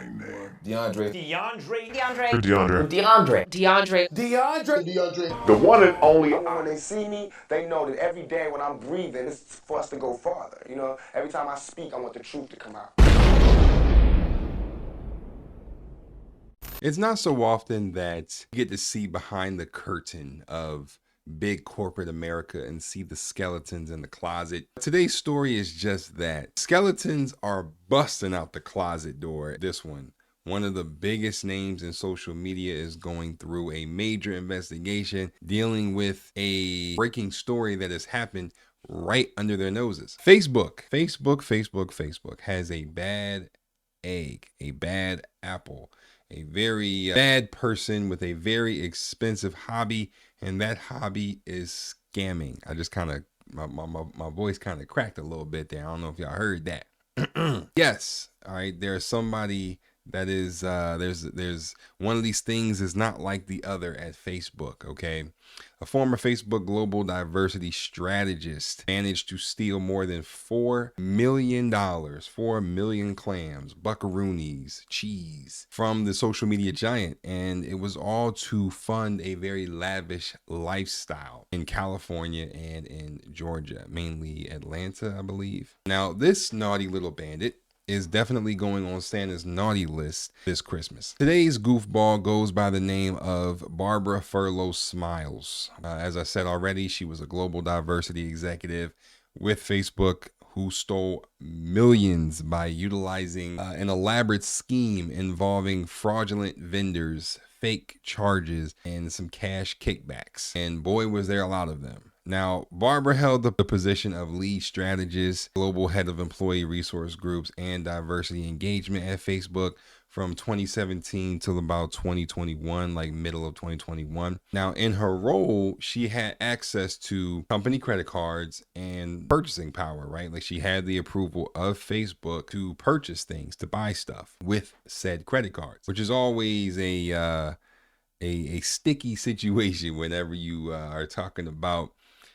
my name. DeOndre. DeOndre. DeOndre. The one and only. When they see me, they know that every day when I'm breathing, it's for us to go farther. You know, every time I speak, I want the truth to come out. It's not so often that you get to see behind the curtain of big corporate America and see the skeletons in the closet. Today's story is just that. Skeletons are busting out the closet door. This one of the biggest names in social media, is going through a major investigation dealing with a breaking story that has happened right under their noses. Facebook has a bad egg, a bad apple, a very bad person with a very expensive hobby, and that hobby is scamming. I just kind of, my voice kind of cracked a little bit there. I don't know if y'all heard that. Yes, all right, there's somebody that is there's one of these things is not like the other at Facebook. Okay, a former Facebook global diversity strategist managed to steal more than $4 million, 4 million clams, buckaroonies, cheese from the social media giant, and it was all to fund a very lavish lifestyle in California and in Georgia, mainly Atlanta, I believe. Now, this naughty little bandit is definitely going on Santa's naughty list this Christmas. Today's goofball goes by the name of Barbara Furlow-Smiles. As I said already, she was a global diversity executive with Facebook who stole millions by utilizing an elaborate scheme involving fraudulent vendors, fake charges, and some cash kickbacks. And boy, was there a lot of them. Now, Barbara held the position of lead strategist, global head of employee resource groups and diversity engagement at Facebook from 2017 till about 2021, like middle of 2021. Now, in her role, she had access to company credit cards and purchasing power, right? Like she had the approval of Facebook to purchase things, to buy stuff with said credit cards, which is always a sticky situation whenever you are talking about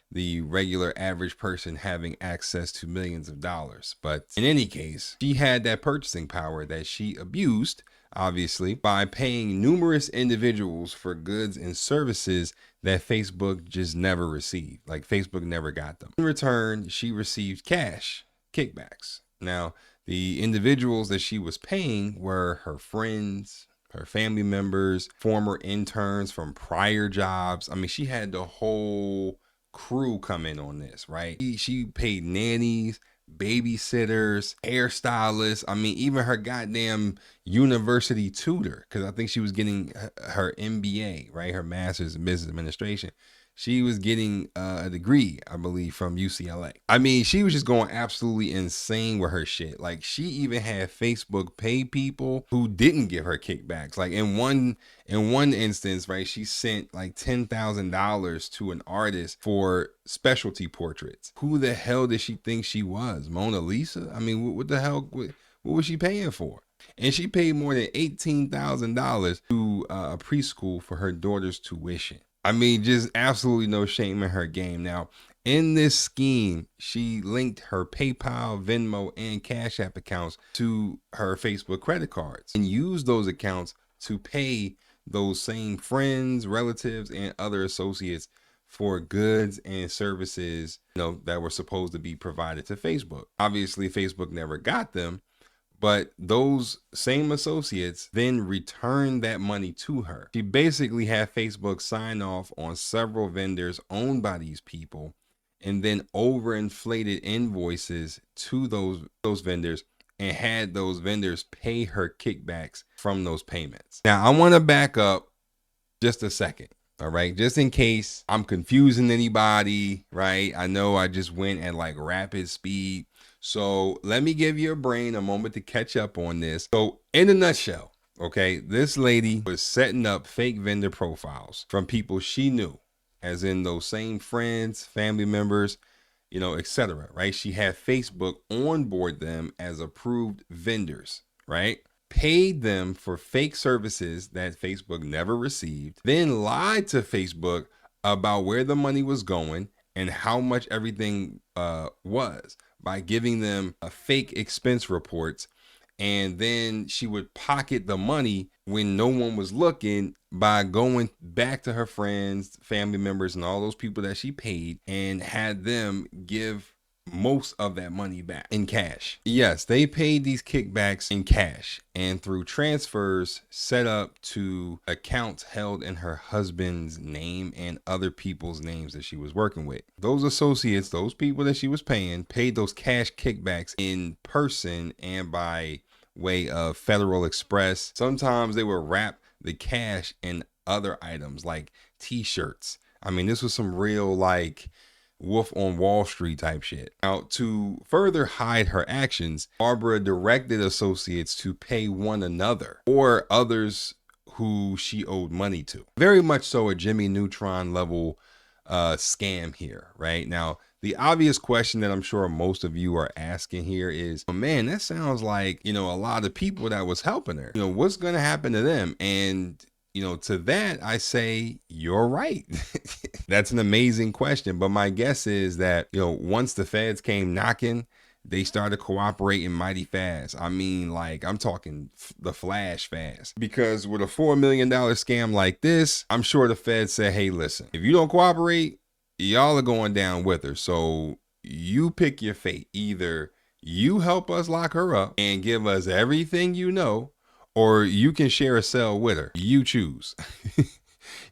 the regular average person having access to millions of dollars. But in any case, she had that purchasing power that she abused, obviously, by paying numerous individuals for goods and services that Facebook just never received. Like Facebook never got them. In return, she received cash kickbacks. Now, the individuals that she was paying were her friends, her family members, former interns from prior jobs. I mean, she had the whole crew come in on this, right? She paid nannies, babysitters, hairstylists. I mean, even her goddamn university tutor, because I think she was getting her MBA, right? Her master's in business administration. She was getting a degree, I believe, from UCLA. I mean, she was just going absolutely insane with her shit. Like, she even had Facebook pay people who didn't give her kickbacks. Like in one instance, right, she sent like $10,000 to an artist for specialty portraits. Who the hell did she think she was? Mona Lisa? I mean, what the hell? What was she paying for? And she paid more than $18,000 to a preschool for her daughter's tuition. I mean, just absolutely no shame in her game. Now, in this scheme, she linked her PayPal, Venmo, and Cash App accounts to her Facebook credit cards and used those accounts to pay those same friends, relatives, and other associates for goods and services, that were supposed to be provided to Facebook. Obviously, Facebook never got them, but those same associates then returned that money to her. She basically had Facebook sign off on several vendors owned by these people and then overinflated invoices to those vendors and had those vendors pay her kickbacks from those payments. Now, I want to back up just a second. All right, just in case I'm confusing anybody, right? I know I just went at like rapid speed. So let me give your brain a moment to catch up on this. So in a nutshell, okay, this lady was setting up fake vendor profiles from people she knew, as in those same friends, family members, etc. Right? She had Facebook onboard them as approved vendors, right? Paid them for fake services that Facebook never received, then lied to Facebook about where the money was going and how much everything was by giving them fake expense reports And then she would pocket the money when no one was looking by going back to her friends, family members, and all those people that she paid, and had them give most of that money back in cash. Yes, they paid these kickbacks in cash and through transfers set up to accounts held in her husband's name and other people's names that she was working with. Those associates, those people that she was paying, paid those cash kickbacks in person and by way of Federal Express. Sometimes they would wrap the cash in other items like t-shirts. I mean, this was some real like Wolf on Wall Street type shit. Now, to further hide her actions, Barbara directed associates to pay one another or others who she owed money to. Very much so a Jimmy Neutron level scam here, right? Now, the obvious question that I'm sure most of you are asking here is, oh, man, that sounds like, a lot of people that was helping her. What's going to happen to them? And to that, I say, you're right. That's an amazing question. But my guess is that, once the feds came knocking, they started cooperating mighty fast. I mean, like, I'm talking the flash fast. Because with a $4 million scam like this, I'm sure the feds said, hey, listen, if you don't cooperate, y'all are going down with her. So you pick your fate. Either you help us lock her up and give us everything you know, or you can share a cell with her. You choose.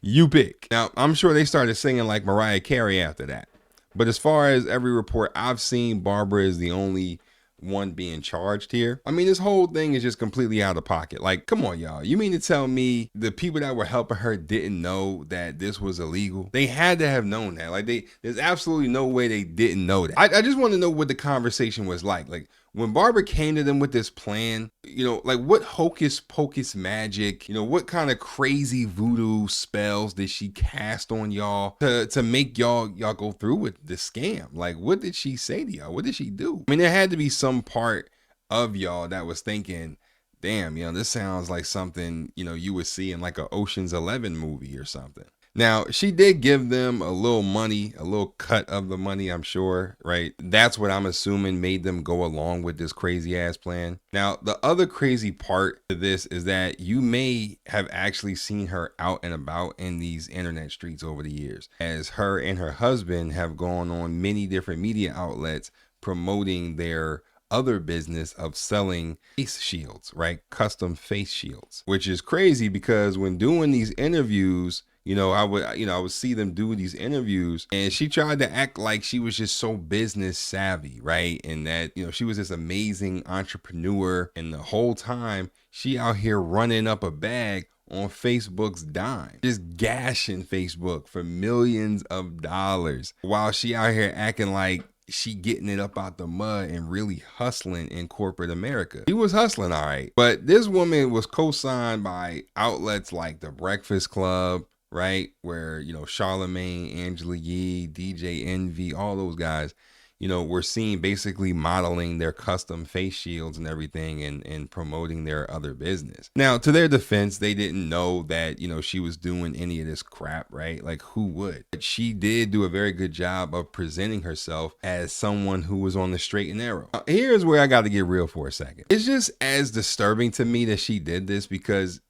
You pick. Now, I'm sure they started singing like Mariah Carey after that. But as far as every report I've seen, Barbara is the only one being charged here. I mean, this whole thing is just completely out of pocket. Like, come on, y'all. You mean to tell me the people that were helping her didn't know that this was illegal? They had to have known that. Like, there's absolutely no way they didn't know that. I just want to know what the conversation was like. Like, when Barbara came to them with this plan, like what hocus pocus magic, what kind of crazy voodoo spells did she cast on y'all to make y'all go through with this scam? Like, what did she say to y'all? What did she do? I mean, there had to be some part of y'all that was thinking, damn, this sounds like something, you would see in like a Ocean's 11 movie or something. Now, she did give them a little money, a little cut of the money, I'm sure, right? That's what I'm assuming made them go along with this crazy ass plan. Now, the other crazy part to this is that you may have actually seen her out and about in these internet streets over the years, as her and her husband have gone on many different media outlets promoting their other business of selling face shields, right? Custom face shields, which is crazy because when doing these interviews, I would see them do these interviews and she tried to act like she was just so business savvy, right? And that, she was this amazing entrepreneur. And the whole time she out here running up a bag on Facebook's dime, just gashing Facebook for millions of dollars while she out here acting like she getting it up out the mud and really hustling in corporate America. She was hustling, all right. But this woman was co-signed by outlets like The Breakfast Club, right? Where, Charlamagne, Angela Yee, DJ Envy, all those guys, were seen basically modeling their custom face shields and everything and promoting their other business. Now, to their defense, they didn't know that, she was doing any of this crap, right? Like, who would? But she did do a very good job of presenting herself as someone who was on the straight and narrow. Now, here's where I got to get real for a second. It's just as disturbing to me that she did this because,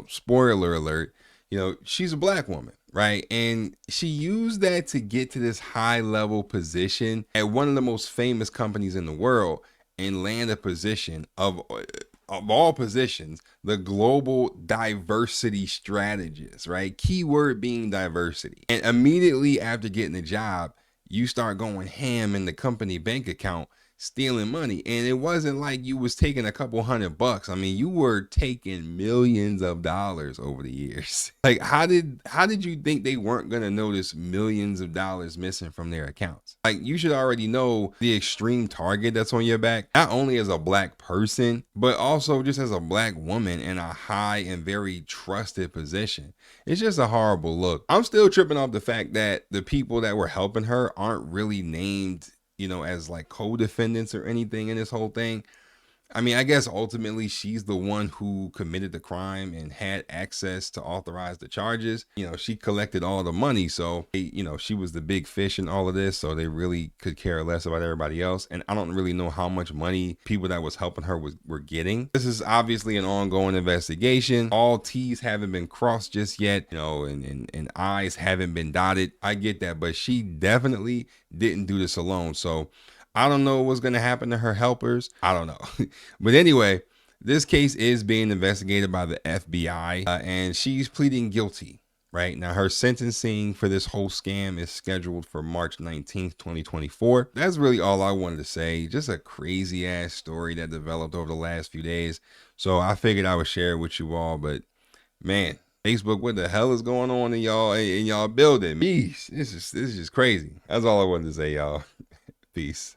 spoiler alert, she's a black woman, right? And she used that to get to this high level position at one of the most famous companies in the world and land a position of all positions, the global diversity strategist, right? Keyword being diversity. And immediately after getting the job, you start going ham in the company bank account, stealing money. And it wasn't like you was taking a couple $100. I mean, you were taking millions of dollars over the years. Like, how did you think they weren't going to notice millions of dollars missing from their accounts? Like, you should already know the extreme target that's on your back, not only as a black person, but also just as a black woman in a high and very trusted position. It's just a horrible look. I'm still tripping off the fact that the people that were helping her aren't really named, as like co-defendants or anything in this whole thing. I mean, I guess ultimately she's the one who committed the crime and had access to authorize the charges. You know, she collected all the money. So, you know, she was the big fish in all of this. So they really could care less about everybody else. And I don't really know how much money people that was helping her were getting. This is obviously an ongoing investigation. All T's haven't been crossed just yet, you know, and I's haven't been dotted. I get that, but she definitely didn't do this alone. So I don't know what's going to happen to her helpers. I don't know. But anyway, this case is being investigated by the FBI and she's pleading guilty. Right now, her sentencing for this whole scam is scheduled for March 19th, 2024. That's really all I wanted to say. Just a crazy ass story that developed over the last few days. So I figured I would share it with you all. But man, Facebook, what the hell is going on in y'all building? Peace. This is just crazy. That's all I wanted to say, y'all. Peace.